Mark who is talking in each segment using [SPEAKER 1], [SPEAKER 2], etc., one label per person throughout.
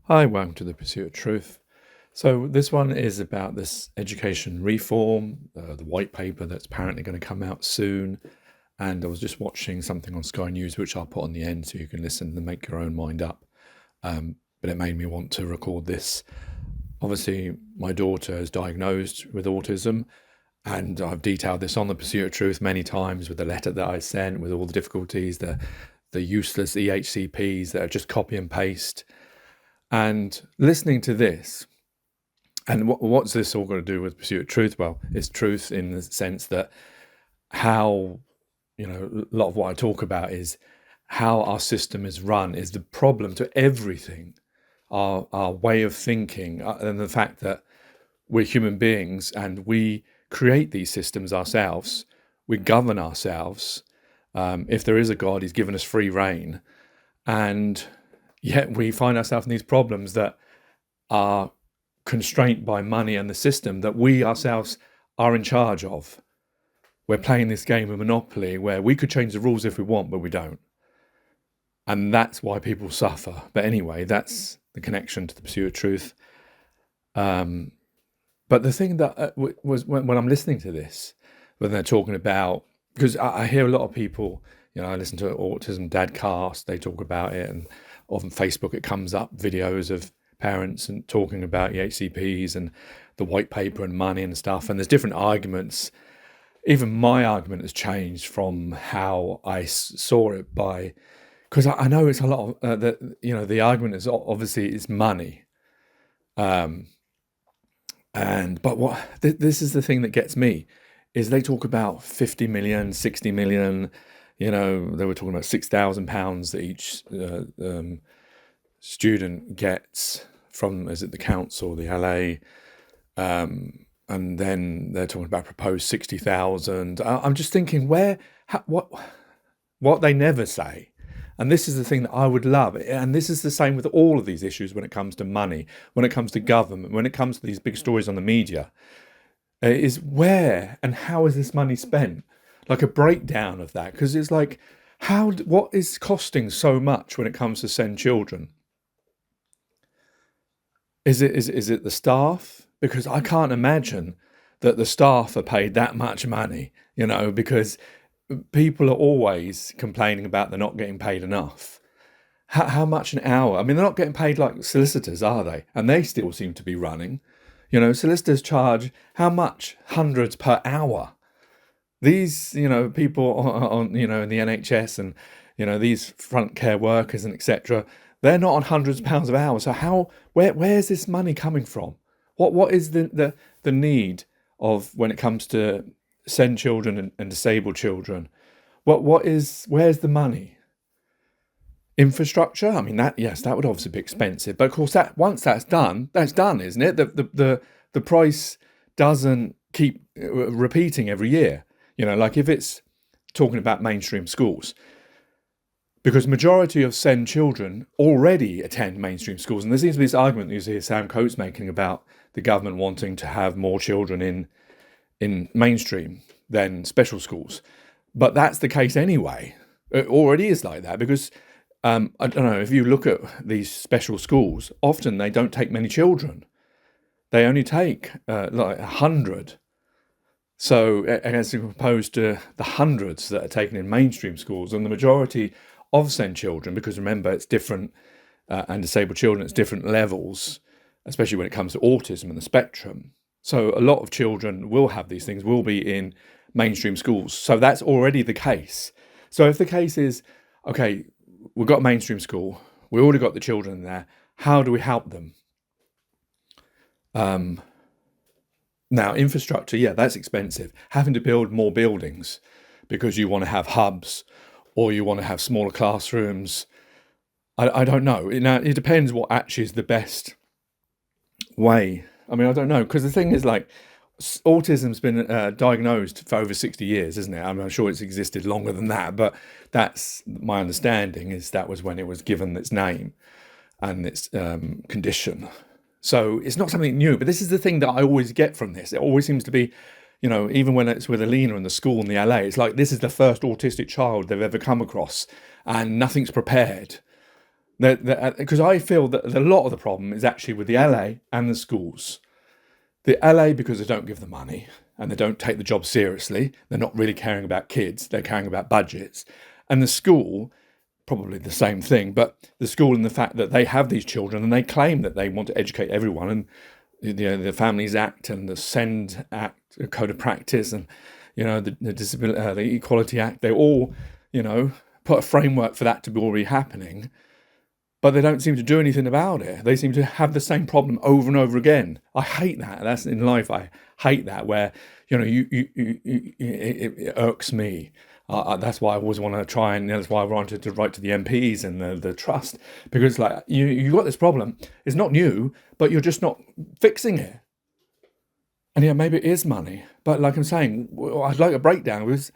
[SPEAKER 1] Hi, welcome to the Pursuit of Truth. So, this one is about this education reform, the white paper that's apparently going to come out soon. And I was just watching something on Sky News, which I'll put on the end so you can listen and make your own mind up. But it made me want to record this. Obviously, my daughter is diagnosed with autism, and I've detailed this on the Pursuit of Truth many times with the letter that I sent, with all the difficulties, the useless EHCPs that are just copy and paste. And listening to this, and what's this all got to do with Pursuit of Truth? Well, it's truth in the sense that how, a lot of what I talk about is how our system is run is the problem to everything, our way of thinking, and the fact that we're human beings and we create these systems ourselves, we govern ourselves. If there is a God, he's given us free reign. And yet we find ourselves in these problems that are constrained by money and the system that we ourselves are in charge of. We're playing this game of Monopoly where we could change the rules if we want, but we don't. And that's why people suffer. But anyway, that's the connection to the Pursuit of Truth. But the thing that was when I'm listening to this, when they're talking about, because I hear a lot of people, I listen to Autism Dadcast, they talk about it, and on Facebook it comes up videos of parents and talking about EHCPs and the white paper and money and stuff, and there's different arguments. Even my argument has changed from how I saw it because I know it's a lot of the argument is obviously it's money, but this is the thing that gets me is they talk about 50 million, 60 million. They were talking about £6,000 that each student gets from, is it the council, the LA? And then they're talking about proposed 60,000. I'm just thinking what they never say. And this is the thing that I would love. And this is the same with all of these issues when it comes to money, when it comes to government, when it comes to these big stories on the media, is where and how is this money spent? Like a breakdown of that, because it's like, what is costing so much when it comes to send children? Is it the staff? Because I can't imagine that the staff are paid that much money, because people are always complaining about they're not getting paid enough. How much an hour? I mean, they're not getting paid like solicitors, are they? And they still seem to be running. Solicitors charge how much? Hundreds per hour. These, people on in the NHS and, these front care workers and etc., they're not on hundreds of pounds of hours. So where's this money coming from? What is the need of when it comes to send children and disabled children? Where's the money? Infrastructure? I mean, that would obviously be expensive. But of course, once that's done, isn't it? The price doesn't keep repeating every year. Like if it's talking about mainstream schools, because majority of SEND children already attend mainstream schools. And there seems to be this argument that you see Sam Coates making about the government wanting to have more children in mainstream than special schools. But that's the case anyway. It already is like that because, I don't know, if you look at these special schools, often they don't take many children. They only take like 100. So as opposed to the hundreds that are taken in mainstream schools, and the majority of SEND children, because remember it's different, and disabled children, it's different levels, especially when it comes to autism and the spectrum. So a lot of children will have these things, will be in mainstream schools. So that's already the case. So if the case is, okay, we've got mainstream school, we already got the children there, how do we help them? Now, infrastructure, that's expensive. Having to build more buildings because you want to have hubs or you want to have smaller classrooms. I don't know. Now, it depends what actually is the best way. I mean, I don't know. Because the thing is, like, autism's been diagnosed for over 60 years, isn't it? I mean, I'm sure it's existed longer than that. But that's my understanding is that was when it was given its name and its condition. So it's not something new, but this is the thing that I always get from this. It always seems to be, even when it's with Alina in the school in the LA, it's like this is the first autistic child they've ever come across and nothing's prepared. Because I feel that a lot of the problem is actually with the LA and the schools. The LA, because they don't give the money and they don't take the job seriously. They're not really caring about kids. They're caring about budgets. And the school, probably the same thing, but the school in the fact that they have these children and they claim that they want to educate everyone, and the Families Act and the SEND Act, Code of Practice, and the Equality Act, they all put a framework for that to be already happening, but they don't seem to do anything about it. They seem to have the same problem over and over again. I hate that. That's in life. I hate that, where it irks me. That's why I always want to try, and that's why I wanted to write to the MPs and the trust, because like you got this problem. It's not new, but you're just not fixing it. And yeah, maybe it is money, but like I'm saying, I'd like a breakdown, because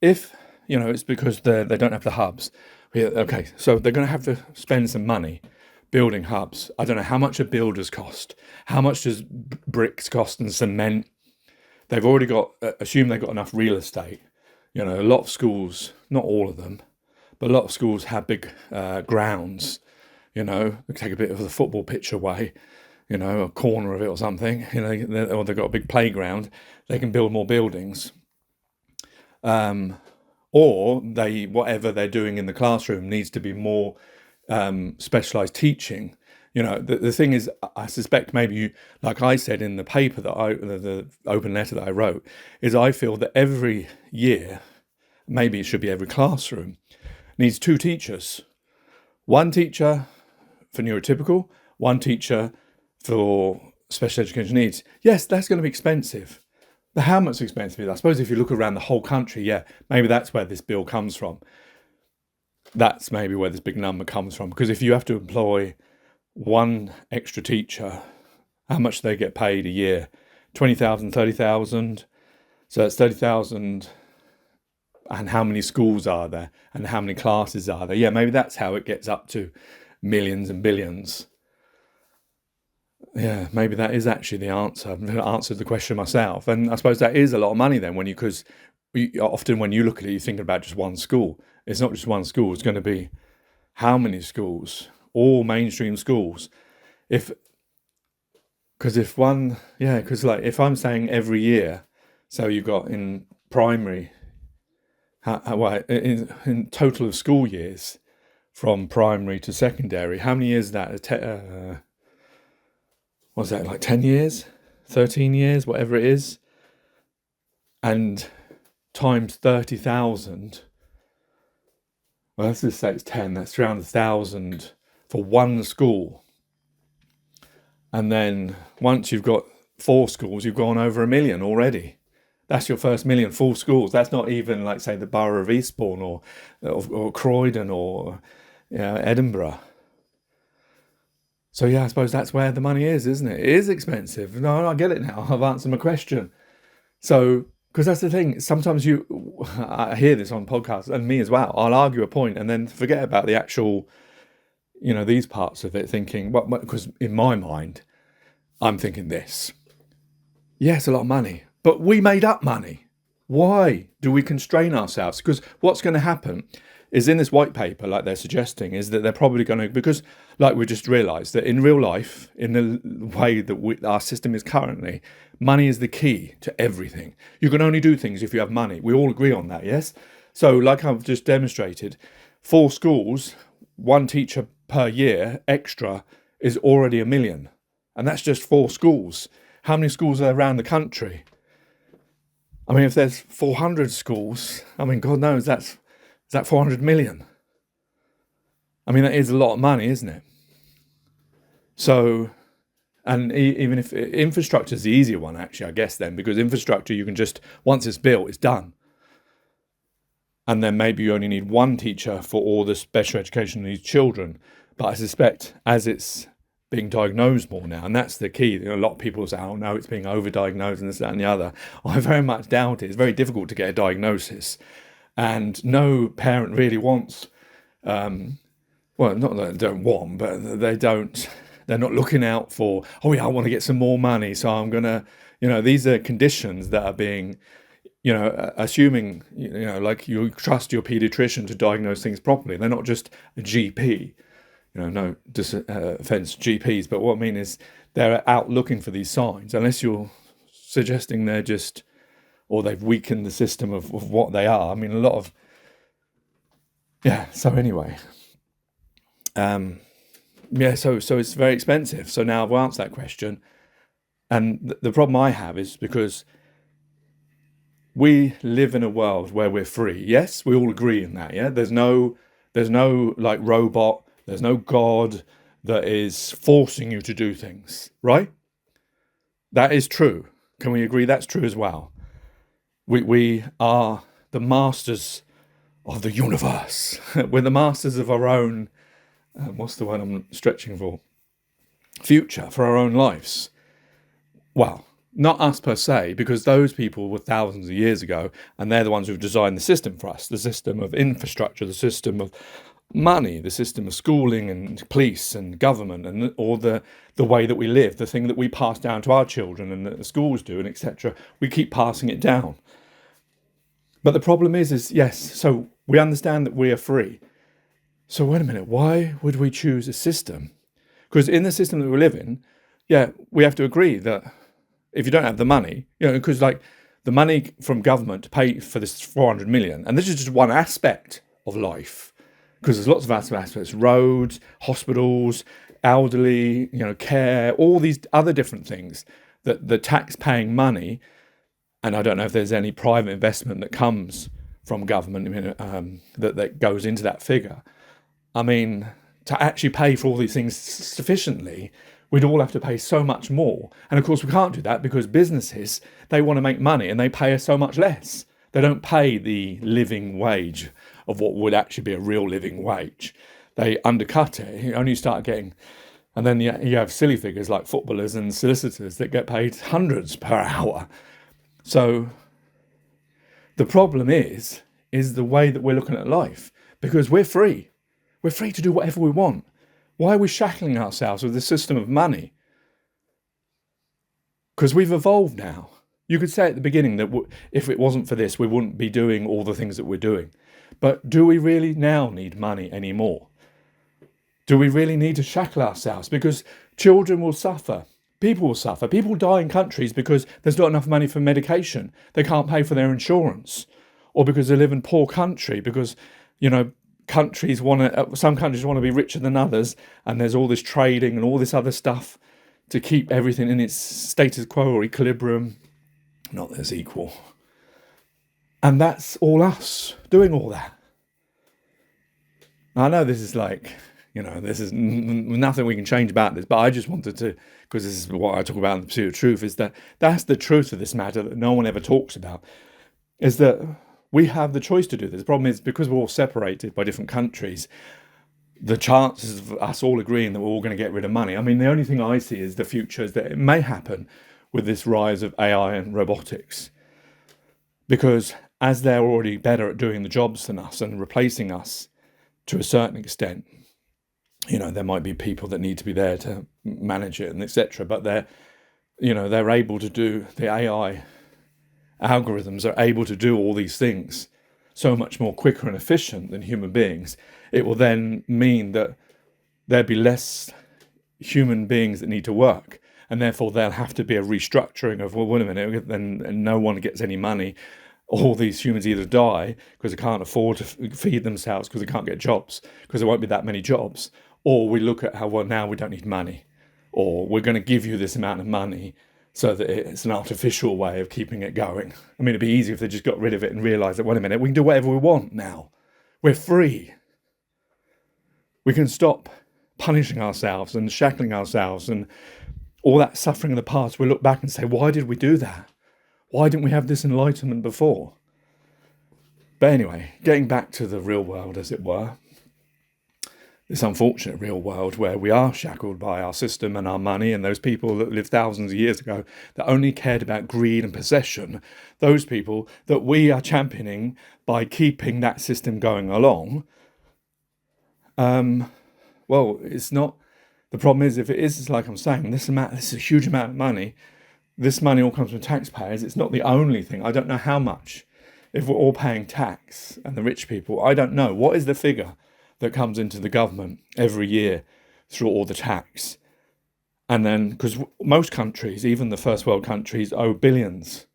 [SPEAKER 1] if it's because they don't have the hubs. Yeah, okay, so they're going to have to spend some money building hubs. I don't know how much a builders cost. How much does bricks cost and cement? They've already got, assume they've got enough real estate. A lot of schools, not all of them, but a lot of schools have big grounds. They take a bit of the football pitch away, a corner of it or something. Or they've got a big playground. They can build more buildings. Or whatever they're doing in the classroom needs to be more specialised teaching. The thing is, I suspect maybe like I said in the paper the open letter that I wrote, is I feel that every year, maybe it should be every classroom, needs 2 teachers. One teacher for neurotypical, one teacher for special education needs. Yes, that's going to be expensive. But how much expensive is it? I suppose if you look around the whole country, yeah, maybe that's where this bill comes from. That's maybe where this big number comes from. Because if you have to employ one extra teacher, how much do they get paid a year? 20,000, 30,000. So that's 30,000. And how many schools are there? And how many classes are there? Yeah, maybe that's how it gets up to millions and billions. Yeah, maybe that is actually the answer. I've answered the question myself. And I suppose that is a lot of money then, because often when you look at it, you're thinking about just one school. It's not just one school. It's going to be how many schools? All mainstream schools. If I'm saying every year, so you've got in primary, in total of school years, from primary to secondary, how many years is that? What's that, like 10 years, 13 years, whatever it is, and times 30,000. Well, let's just say it's 10. That's 300,000 for one school. And then once you've got 4 schools, you've gone over 1 million already. That's your first 1 million full schools. That's not even like, say, the borough of Eastbourne or Croydon or Edinburgh. So yeah, I suppose that's where the money is, isn't it? It is expensive. No, I get it now. I've answered my question. So, because that's the thing. Sometimes I hear this on podcasts, and me as well. I'll argue a point and then forget about the actual, these parts of it, thinking, because in my mind, I'm thinking this. Yes, a lot of money, but we made up money. Why do we constrain ourselves? Because what's going to happen is, in this white paper, like they're suggesting, is that they're probably going to, because like we just realised that in real life, in the way that our system is currently, money is the key to everything. You can only do things if you have money. We all agree on that, yes? So like I've just demonstrated, 4 schools, 1 teacher per year extra is already 1 million. And that's just 4 schools. How many schools are around the country? I mean, if there's 400 schools, I mean, God knows is that 400 million? I mean, that is a lot of money, isn't it? So, and even if infrastructure is the easier one, actually, I guess then, because infrastructure, you can just, once it's built, it's done. And then maybe you only need 1 teacher for all the special education needs children. But I suspect as it's being diagnosed more now, and that's the key. A lot of people say, oh no, it's being overdiagnosed and this, that and the other. I very much doubt it. It's very difficult to get a diagnosis. And no parent really wants, not that they don't want, but they're not looking out for, oh yeah, I want to get some more money, so I'm going to, these are conditions that are being, assuming, like you trust your paediatrician to diagnose things properly. They're not just a GP, no offense to GPs, but what I mean is they're out looking for these signs, unless you're suggesting they're just, or they've weakened the system of what they are. I mean, a lot of, so anyway, so it's very expensive. So now I've answered that question. And the problem I have is because we live in a world where we're free. Yes, we all agree in that. Yeah, there's no like robot. There's no God that is forcing you to do things, right? That is true. Can we agree that's true as well? We are the masters of the universe. We're the masters of our own, what's the word I'm stretching for? Future, for our own lives. Well, not us per se, because those people were thousands of years ago, and they're the ones who've designed the system for us, the system of infrastructure, the system of money, the system of schooling and police and government, and or the way that we live, the thing that we pass down to our children and that the schools do, and etc. We keep passing it down. But the problem is yes, so we understand that we are free. So wait a minute, why would we choose a system? Because in the system that we live in, we have to agree that if you don't have the money, because like the money from government to pay for this 400 million, and this is just one aspect of life, because there's lots of aspects, roads, hospitals, elderly, care, all these other different things that the tax-paying money, and I don't know if there's any private investment that comes from government that goes into that figure. I mean, to actually pay for all these things sufficiently, we'd all have to pay so much more. And of course, we can't do that because businesses, they want to make money and they pay us so much less. They don't pay the living wage of what would actually be a real living wage. They undercut it. You only start getting, and then you have silly figures like footballers and solicitors that get paid hundreds per hour. So the problem is the way that we're looking at life, because we're free. We're free to do whatever we want. Why are we shackling ourselves with this system of money? Because we've evolved now. You could say at the beginning that if it wasn't for this, we wouldn't be doing all the things that we're doing. But do we really now need money anymore? Do we really need to shackle ourselves? Because children will suffer. People will suffer. People die in countries because there's not enough money for medication. They can't pay for their insurance. Or because they live in poor country, because, some countries want to be richer than others, and there's all this trading and all this other stuff to keep everything in its status quo or equilibrium. Not that it's equal. And that's all us doing all that. I know this is like, this is nothing we can change about this, but I just wanted to, because this is what I talk about in the Pursuit of Truth, is that that's the truth of this matter that no one ever talks about, is that we have the choice to do this. The problem is, because we're all separated by different countries, the chances of us all agreeing that we're all going to get rid of money. I mean, the only thing I see is the future is that it may happen with this rise of AI and robotics. Because as they're already better at doing the jobs than us and replacing us to a certain extent, there might be people that need to be there to manage it and etc. But they're able to do, the AI algorithms are able to do all these things so much more quicker and efficient than human beings. It will then mean that there'll be less human beings that need to work, and therefore there'll have to be a restructuring of, well, wait a minute, then no one gets any money. All these humans either die because they can't afford to feed themselves because they can't get jobs, because there won't be that many jobs, or we look at how, well, now we don't need money, or we're going to give you this amount of money so that it's an artificial way of keeping it going. I mean, it'd be easy if they just got rid of it and realised that, wait a minute, we can do whatever we want now. We're free. We can stop punishing ourselves and shackling ourselves and all that suffering in the past. We look back and say, why did we do that? Why didn't we have this enlightenment before? But anyway, getting back to the real world, as it were, this unfortunate real world where we are shackled by our system and our money, and those people that lived thousands of years ago that only cared about greed and possession, those people that we are championing by keeping that system going along. Well, it's not. The problem is, if it is, it's like I'm saying, this is a huge amount of money. This money all comes from taxpayers. It's not the only thing. I don't know how much. If we're all paying tax and the rich people, I don't know. What is the figure? that comes into the government every year through all the tax. And then, because most countries, even the first world countries, owe billions.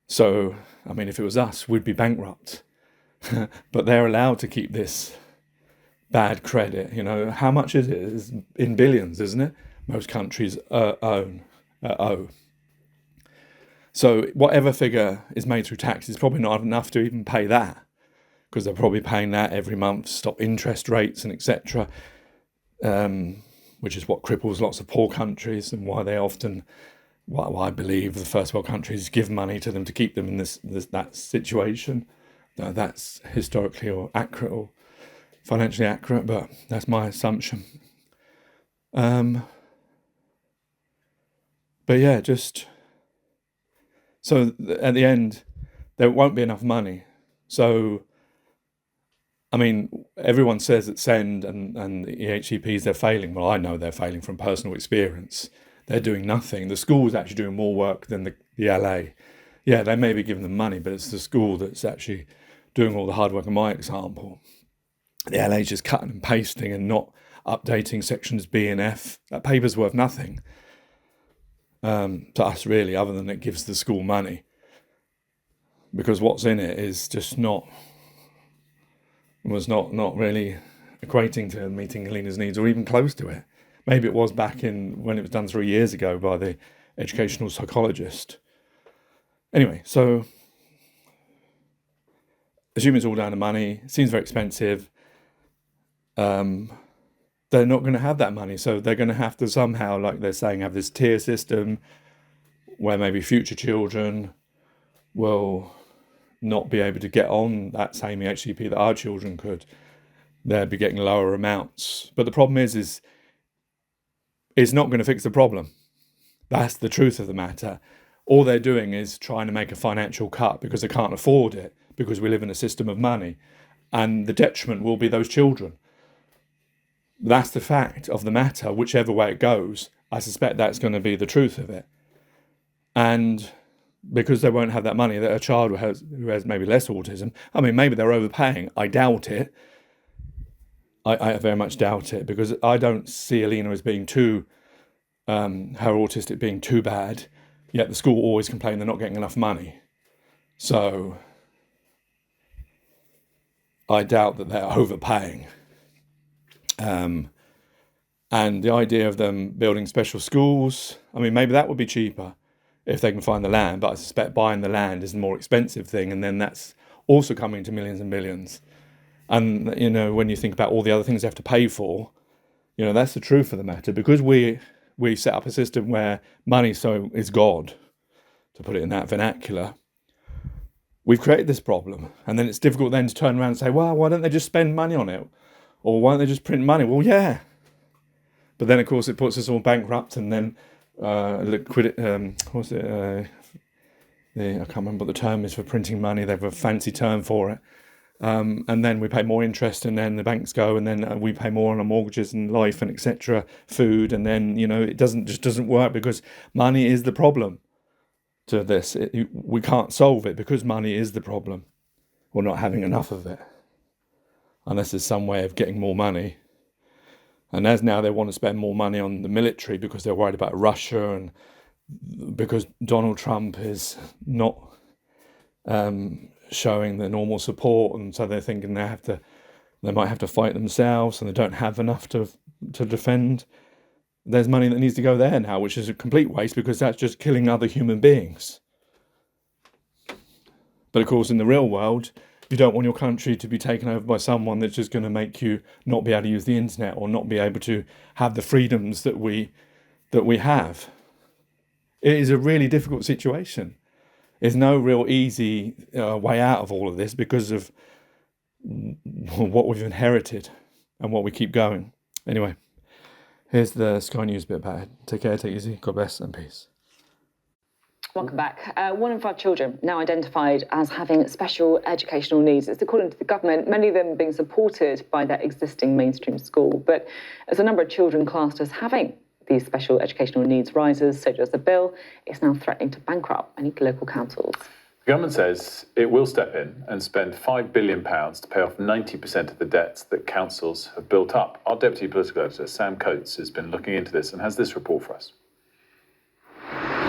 [SPEAKER 1] So, I mean, if it was us, we'd be bankrupt. But they're allowed to keep this bad credit. You know, how much is it? It's in billions, isn't it? Most countries owe. So whatever figure is made through tax is probably not enough to even pay that, because they're probably paying that every month, stop interest rates and etc., which is what cripples lots of poor countries, and why they often, why I believe the first world countries give money to them to keep them in that situation. That's historically or accurate or financially accurate, but that's my assumption. But yeah, just so at the end there won't be enough money. So I mean, everyone says that SEND and the EHCPs, they're failing. Well, I know they're failing from personal experience. They're doing nothing. The school's actually doing more work than the LA. Yeah, they may be giving them money, but it's the school that's actually doing all the hard work in my example. The LA's just cutting and pasting and not updating sections B and F. That paper's worth nothing to us, really, other than it gives the school money. Because what's in it is just not really equating to meeting Alina's needs, or even close to it. Maybe it was back in when it was done 3 years ago by the educational psychologist. Anyway, so assume it's all down to money. It seems very expensive. They're not going to have that money, so they're going to have to somehow, like they're saying, have this tier system where maybe future children will not be able to get on that same EHCP that our children could. They'll be getting lower amounts. But the problem is it's not going to fix the problem. That's the truth of the matter. All they're doing is trying to make a financial cut because they can't afford it, because we live in a system of money. And the detriment will be those children. That's the fact of the matter. Whichever way it goes, I suspect that's going to be the truth of it. And because they won't have that money, that a child who has maybe less autism, I mean, maybe they're overpaying. I doubt it. I very much doubt it, because I don't see Alina as being too, her autistic being too bad, yet the school always complain they're not getting enough money. So I doubt that they're overpaying. And the idea of them building special schools, I mean, maybe that would be cheaper if they can find the land, but I suspect buying the land is a more expensive thing, and then that's also coming to millions and millions. And, you know, when you think about all the other things they have to pay for, you know, that's the truth of the matter. Because we set up a system where money is God, to put it in that vernacular, we've created this problem. And then it's difficult then to turn around and say, well, why don't they just spend money on it? Or why don't they just print money? Well, yeah. But then, of course, it puts us all bankrupt, and then liquidity. I can't remember what the term is for printing money. They have a fancy term for it. And then we pay more interest, and then the banks go, and then we pay more on our mortgages and life and etc., food, and then, you know, it doesn't work, because money is the problem to this. We can't solve it because money is the problem. We're not having enough of it, unless there's some way of getting more money. And as now they want to spend more money on the military because they're worried about Russia, and because Donald Trump is not showing the normal support, and so they're thinking they might have to fight themselves, and they don't have enough to defend. There's money that needs to go there now, which is a complete waste, because that's just killing other human beings. But of course, in the real world, you don't want your country to be taken over by someone that's just going to make you not be able to use the internet, or not be able to have the freedoms that we have. It is a really difficult situation. There's no real easy way out of all of this, because of what we've inherited and what we keep going. Anyway, here's the Sky News bit about it. Take care, take it easy, God bless, and peace.
[SPEAKER 2] Welcome back. 1 in 5 children now identified as having special educational needs. It's according to the government, many of them being supported by their existing mainstream school. But as the number of children classed as having these special educational needs rises, so does the bill. It's now threatening to bankrupt many local councils.
[SPEAKER 3] The government says it will step in and spend £5 billion to pay off 90% of the debts that councils have built up. Our Deputy Political Editor, Sam Coates, has been looking into this and has this report for us.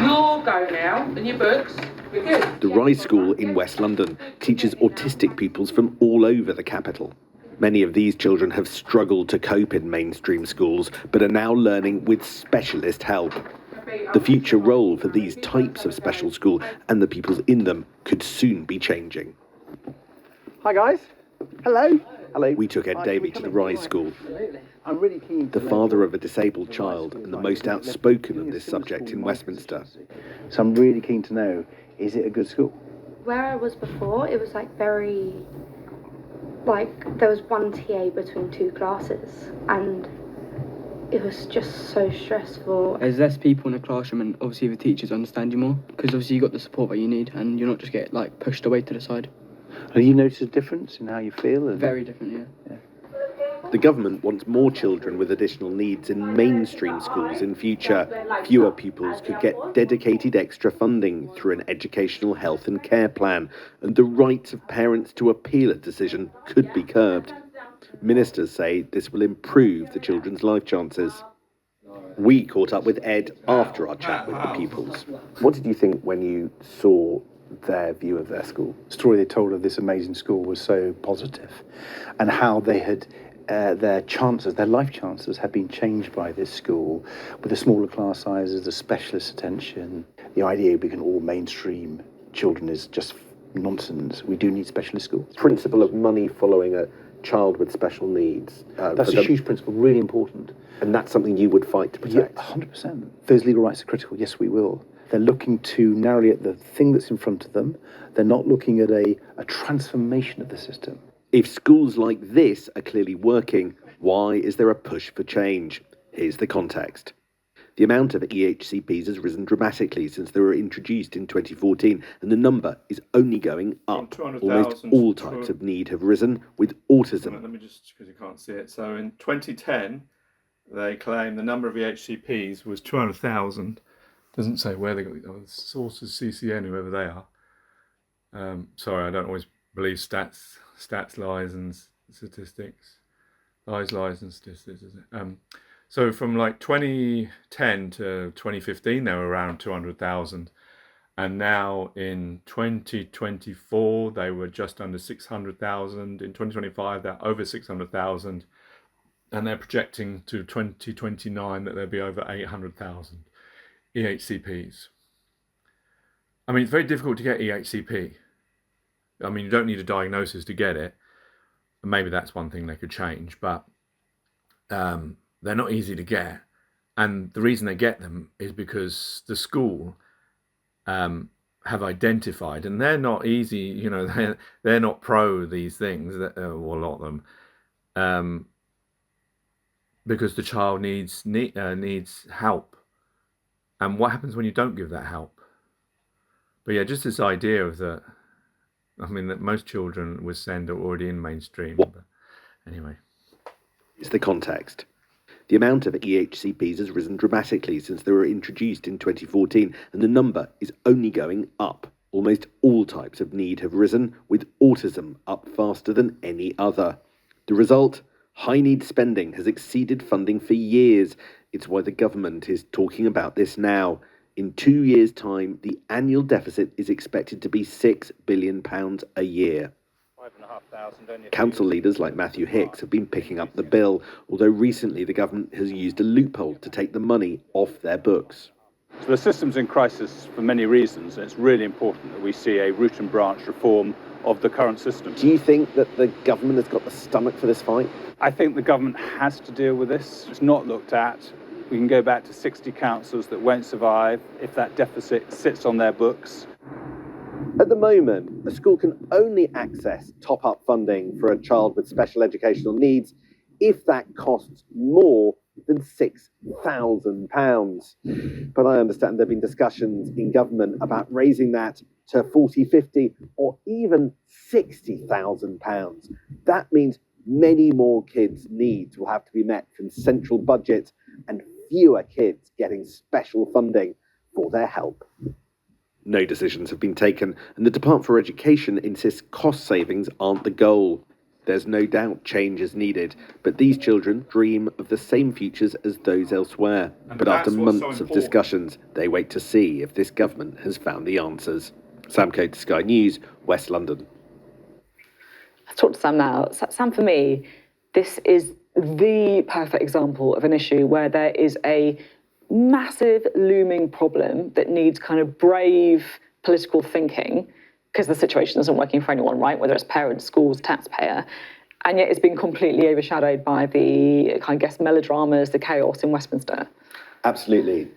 [SPEAKER 4] You'll go now in your books. We're good.
[SPEAKER 5] The Rise School in West London teaches autistic pupils from all over the capital. Many of these children have struggled to cope in mainstream schools, but are now learning with specialist help. The future role for these types of special school and the pupils in them could soon be changing.
[SPEAKER 6] Hi guys. Hello. Hello.
[SPEAKER 5] We took Ed Davey to the Rise School.
[SPEAKER 6] I'm really keen.
[SPEAKER 5] The father of a disabled child and the most outspoken of this subject in Westminster.
[SPEAKER 6] So I'm really keen to know, is it a good school?
[SPEAKER 7] Where I was before, it was there was one TA between two classes, and it was just so stressful.
[SPEAKER 8] There's less people in the classroom, and obviously the teachers understand you more, because obviously you got the support that you need, and you're not just get pushed away to the side.
[SPEAKER 6] Have you noticed a difference in how you feel?
[SPEAKER 8] Very different, yeah.
[SPEAKER 5] The government wants more children with additional needs in mainstream schools in future. Fewer pupils could get dedicated extra funding through an educational health and care plan, and the rights of parents to appeal a decision could be curbed. Ministers say this will improve the children's life chances. We caught up with Ed after our chat with the pupils. What did you think when you saw their view of their school?
[SPEAKER 6] The story they told of this amazing school was so positive, and how they had their life chances had been changed by this school, with the smaller class sizes, the specialist attention. The idea we can all mainstream children is just nonsense. We do need specialist schools.
[SPEAKER 5] Principle of money following a child with special needs.
[SPEAKER 6] That's a huge principle, really important.
[SPEAKER 5] And that's something you would fight to protect?
[SPEAKER 6] Yeah, 100%. Those legal rights are critical, yes we will. They're looking to narrowly at the thing that's in front of them. They're not looking at a transformation of the system.
[SPEAKER 5] If schools like this are clearly working, why is there a push for change? Here's the context. The amount of EHCPs has risen dramatically since they were introduced in 2014, and the number is only going up. Almost all types of need have risen, with autism.
[SPEAKER 1] Let me just, because you can't see it. So in 2010, they claim the number of EHCPs was 200,000. Doesn't say where they got the sources, CCN, whoever they are. Sorry, I don't always believe stats, lies and statistics. Lies and statistics, isn't it? So from 2010 to 2015, they were around 200,000. And now in 2024, they were just under 600,000. In 2025, they're over 600,000. And they're projecting to 2029 that there'll be over 800,000 EHCPs. I mean, it's very difficult to get EHCP. I mean, you don't need a diagnosis to get it. And maybe that's one thing they could change, but they're not easy to get. And the reason they get them is because the school have identified, and they're not easy, they're not pro these things, or a lot of them, because the child needs help. And what happens when you don't give that help? But yeah, just this idea of that most children with SEND are already in mainstream. But anyway.
[SPEAKER 5] It's the context. The amount of EHCPs has risen dramatically since they were introduced in 2014, and the number is only going up. Almost all types of need have risen, with autism up faster than any other. The result? High need spending has exceeded funding for years. It's why the government is talking about this now. In 2 years' time, the annual deficit is expected to be £6 billion a year. Council leaders like Matthew Hicks have been picking up the bill, although recently the government has used a loophole to take the money off their books.
[SPEAKER 9] So the system's in crisis for many reasons, and it's really important that we see a root and branch reform of the current system.
[SPEAKER 5] Do you think that the government has got the stomach for this fight?
[SPEAKER 9] I think the government has to deal with this. It's not looked at. We can go back to 60 councils that won't survive if that deficit sits on their books.
[SPEAKER 5] At the moment, a school can only access top-up funding for a child with special educational needs if that costs more than £6,000. But I understand there have been discussions in government about raising that to £40,000, £50,000 or even £60,000. That means many more kids' needs will have to be met from central budget and fewer kids getting special funding for their help. no decisions have been taken, and the Department for Education insists cost savings aren't the goal. There's no doubt change is needed, but these children dream of the same futures as those elsewhere. But after months of discussions, they wait to see if this government has found the answers. Sam Coates, Sky News, West London.
[SPEAKER 2] Let's talk to Sam now. Sam, for me, this is the perfect example of an issue where there is a massive looming problem that needs kind of brave political thinking, because the situation isn't working for anyone, right? Whether it's parents, schools, taxpayer. And yet it's been completely overshadowed by the, I guess, melodramas, the chaos in Westminster.
[SPEAKER 5] Absolutely.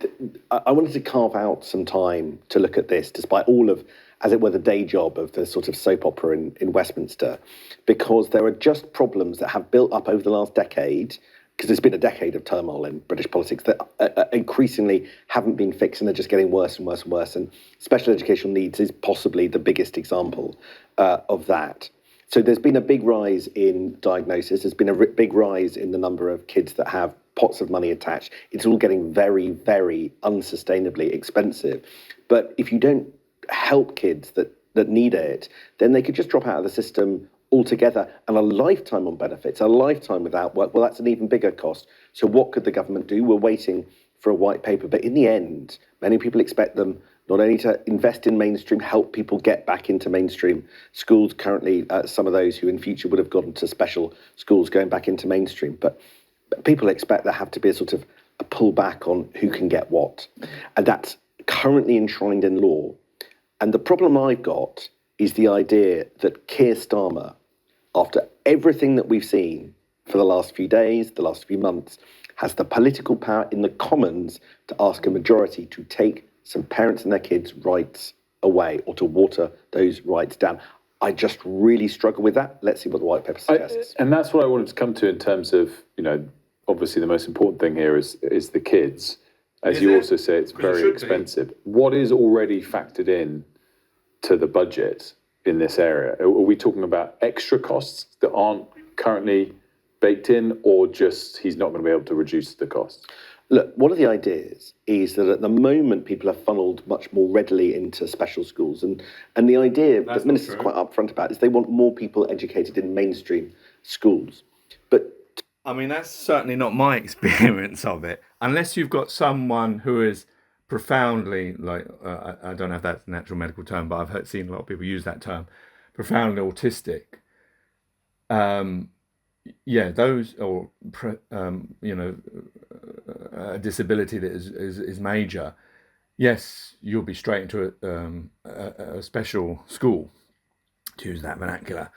[SPEAKER 5] I wanted to carve out some time to look at this, despite all of, as it were, the day job of the sort of soap opera in Westminster, because there are just problems that have built up over the last decade, because there's been a decade of turmoil in British politics that increasingly haven't been fixed, and they're just getting worse and worse and worse. And special educational needs is possibly the biggest example of that. So there's been a big rise in diagnosis. There's been a big rise in the number of kids that have pots of money attached. It's all getting very, very unsustainably expensive. But if you don't help kids that need it, then they could just drop out of the system altogether, and a lifetime on benefits, a lifetime without work, well, that's an even bigger cost. So what could the government do? We're waiting for a white paper, but in the end, many people expect them not only to invest in mainstream, help people get back into mainstream schools. Currently, some of those who in future would have gone to special schools going back into mainstream, but people expect there have to be a sort of a pullback on who can get what, and that's currently enshrined in law. And the problem I've got is the idea that Keir Starmer, after everything that we've seen for the last few days, the last few months, has the political power in the Commons to ask a majority to take some parents and their kids' rights away or to water those rights down. I just really struggle with that. Let's see what the white paper suggests.
[SPEAKER 3] And that's what I wanted to come to in terms of, obviously the most important thing here is the kids. As you also say, it's very expensive. What is already factored in to the budget in this area? Are we talking about extra costs that aren't currently baked in, or just he's not going to be able to reduce the costs?
[SPEAKER 5] Look, one of the ideas is that at the moment people are funneled much more readily into special schools, and the idea that the minister's quite upfront about is they want more people educated in mainstream schools. But
[SPEAKER 1] I mean, that's certainly not my experience of it, unless you've got someone who is profoundly, I don't know if that's an actual medical term, but I've seen a lot of people use that term, profoundly autistic. Those, or a disability that is major. Yes, you'll be straight into a special school, to use that vernacular.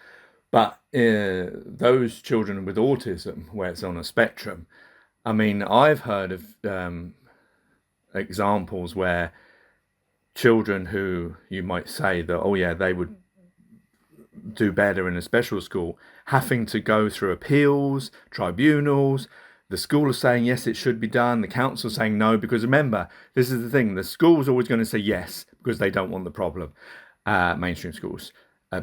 [SPEAKER 1] But those children with autism, where it's on a spectrum, I mean, I've heard of examples where children who you might say that, they would do better in a special school, having to go through appeals, tribunals, the school is saying yes, it should be done, the council saying no, because remember, this is the thing, the school's always going to say yes because they don't want the problem, mainstream schools.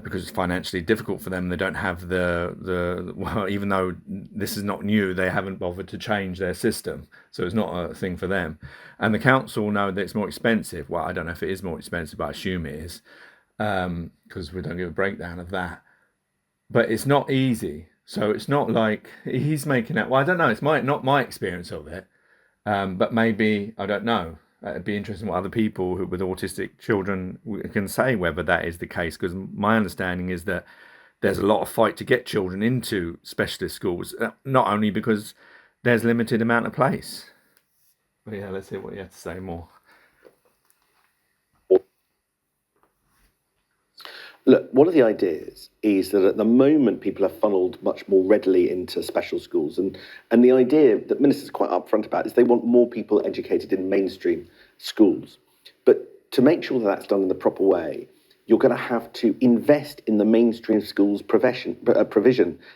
[SPEAKER 1] Because it's financially difficult for them. They don't have well, even though this is not new, they haven't bothered to change their system. So it's not a thing for them. And the council know that it's more expensive. Well, I don't know if it is more expensive, but I assume it is, because we don't give a breakdown of that. But it's not easy. So it's not like he's making that. Well, I don't know. It's not my experience of it. But maybe, I don't know. It'd be interesting what other people with autistic children can say, whether that is the case, because my understanding is that there's a lot of fight to get children into specialist schools, not only because there's limited amount of place. But yeah, let's hear what you have to say more.
[SPEAKER 5] Look, one of the ideas is that at the moment people are funneled much more readily into special schools, and the idea that minister's quite upfront about is they want more people educated in mainstream schools. But to make sure that that's done in the proper way, you're going to have to invest in the mainstream schools provision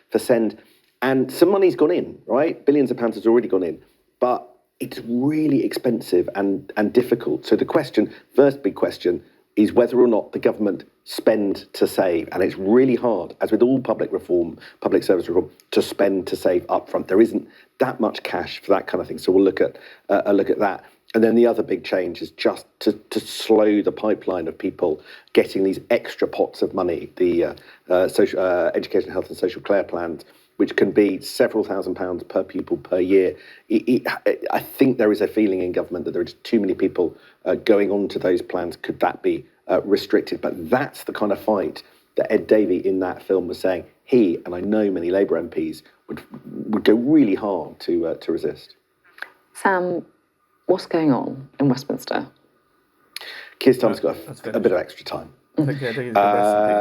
[SPEAKER 5] for SEND, and some money's gone in, right? Billions of pounds has already gone in, but it's really expensive and difficult. So the first big question, is whether or not the government spend to save. And it's really hard, as with all public reform, public service reform, to spend to save upfront. There isn't that much cash for that kind of thing. So we'll look at that. And then the other big change is just to slow the pipeline of people getting these extra pots of money, the social education, health and social care plans, which can be several £1,000s per pupil per year. I think there is a feeling in government that there are just too many people going on to those plans. Could that be restricted? But that's the kind of fight that Ed Davey in that film was saying he, and I know many Labour MPs, would go really hard to resist.
[SPEAKER 2] Sam, what's going on in Westminster?
[SPEAKER 5] Keir Starmer's got a bit of extra time.
[SPEAKER 1] I think, yeah, I think it's the best